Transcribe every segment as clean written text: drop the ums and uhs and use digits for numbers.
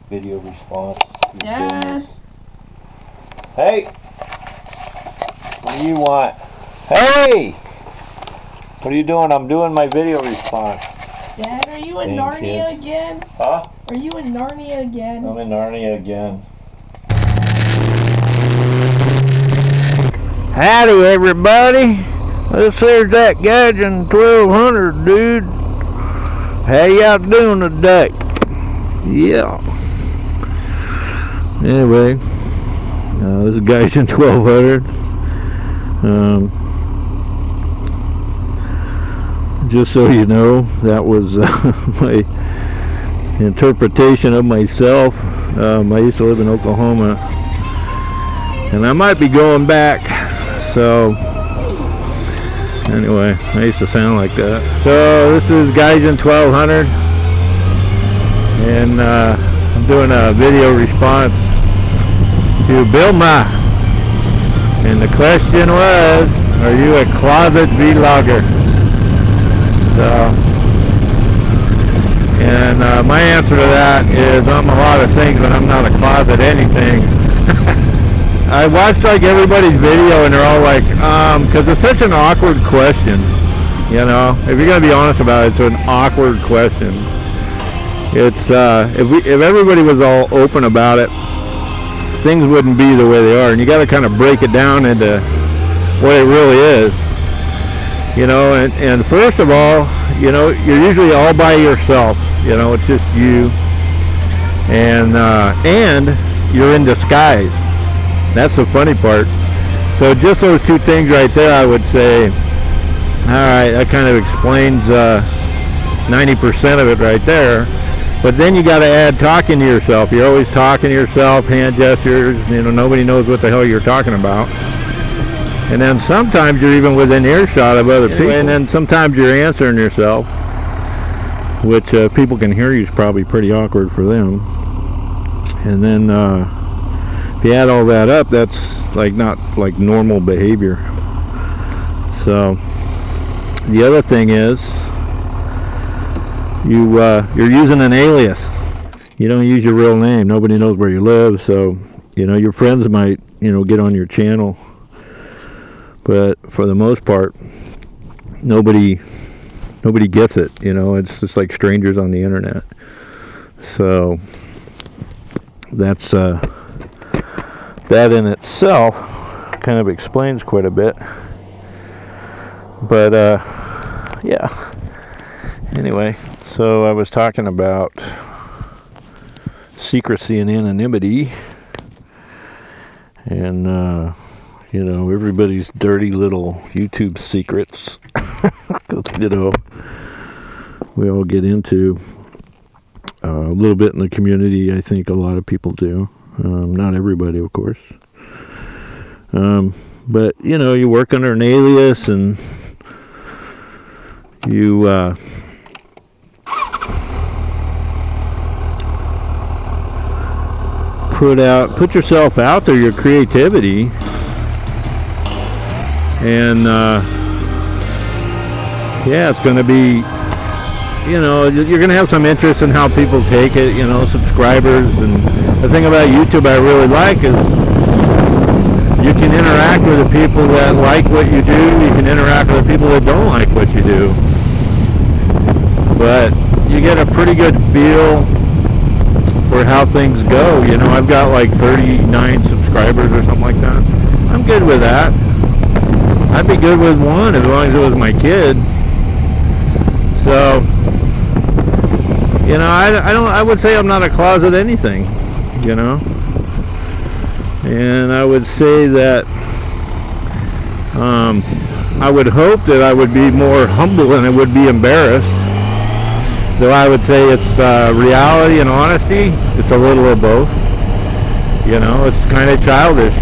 video response. Dad. Hey! What do you want? Hey! What are you doing? I'm doing my video response. Dad, are you in Narnia again? Huh? Are you in Narnia again? I'm in Narnia again. Howdy everybody, this here's that Gaijin 1200 dude. How y'all doing today? Yeah. Anyway, this is Gaijin 1200. Just so you know, that was my interpretation of myself. I used to live in Oklahoma, and I might be going back. So anyway, I used to sound like that. So this is Gaijin 1200, and I'm doing a video response to Billmaa, and the question was, are you a closet vlogger? So, and my answer to that is I'm a lot of things, but I'm not a closet anything. I watched like everybody's video and they're all like, because it's such an awkward question, you know. If you're gonna be honest about it, it's an awkward question. It's if everybody was all open about it, things wouldn't be the way they are, and you got to kind of break it down into what it really is, you know. And first of all, you know, you're usually all by yourself, you know. It's just you, and you're in disguise. That's the funny part. So just those two things right there, I would say, alright, that kind of explains 90% of it right there. But then you got to add talking to yourself. You're always talking to yourself, hand gestures, you know, nobody knows what the hell you're talking about. And then sometimes you're even within earshot of other people. And then sometimes you're answering yourself, which people can hear you is probably pretty awkward for them. And then if you add all that up, that's like not like normal behavior. So the other thing is you're using an alias. You don't use your real name. Nobody knows where you live, so you know your friends might, you know, get on your channel, but for the most part nobody gets it, you know. It's just like strangers on the internet. So that's that in itself kind of explains quite a bit. But yeah, anyway, so I was talking about secrecy and anonymity, and you know, everybody's dirty little YouTube secrets. You know, we all get into a little bit in the community. I think a lot of people do. Not everybody, of course. But, you know, you work under an alias, and you put yourself out there, your creativity, and yeah, it's going to be, you know, you're going to have some interest in how people take it, you know, subscribers. And the thing about YouTube I really like is you can interact with the people that like what you do. You can interact with the people that don't like what you do. But you get a pretty good feel for how things go. You know, I've got like 39 subscribers or something like that. I'm good with that. I'd be good with one as long as it was my kid. So, you know, I would say I'm not a closet anything, you know. And I would say that I would hope that I would be more humble than I would be embarrassed. Though I would say it's reality and honesty. It's a little of both. You know, it's kind of childish.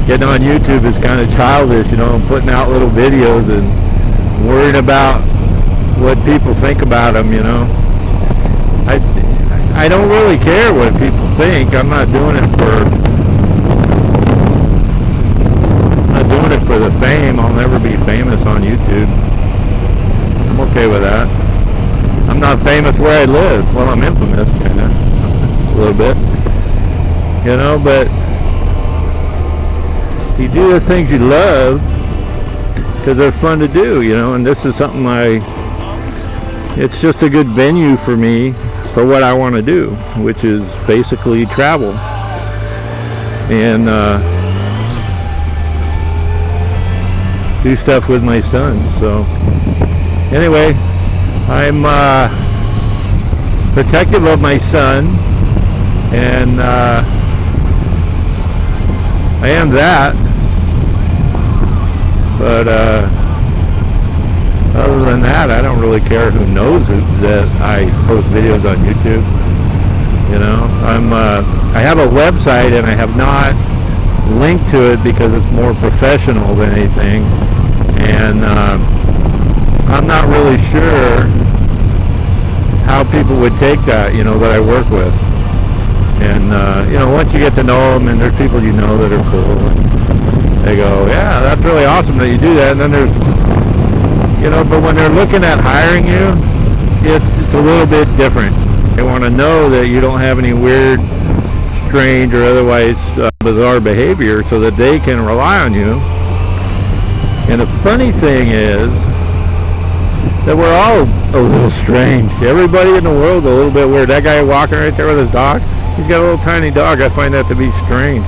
Getting on YouTube is kind of childish, you know, putting out little videos and worried about what people think about them, you know. I don't really care what people think. I'm not doing it for the fame. I'll never be famous on YouTube. I'm okay with that. I'm not famous where I live. Well, I'm infamous, kinda. little bit, you know, but you do the things you love because they're fun to do, you know, and this is something it's just a good venue for me for what I want to do, which is basically travel and do stuff with my son. So anyway, I'm protective of my son, and I am that, but other than that, I don't really care who knows that I post videos on YouTube. You know, I have a website and I have not linked to it because it's more professional than anything, and I'm not really sure how people would take that, you know, that I work with. And you know, once you get to know them, and there's people you know that are cool, and they go, yeah, that's really awesome that you do that. And then there's, you know, but when they're looking at hiring you, it's a little bit different. They want to know that you don't have any weird, strange, or otherwise bizarre behavior, so that they can rely on you. And the funny thing is that we're all a little strange. Everybody in the world's a little bit weird. That guy walking right there with his dog, he's got a little tiny dog. I find that to be strange.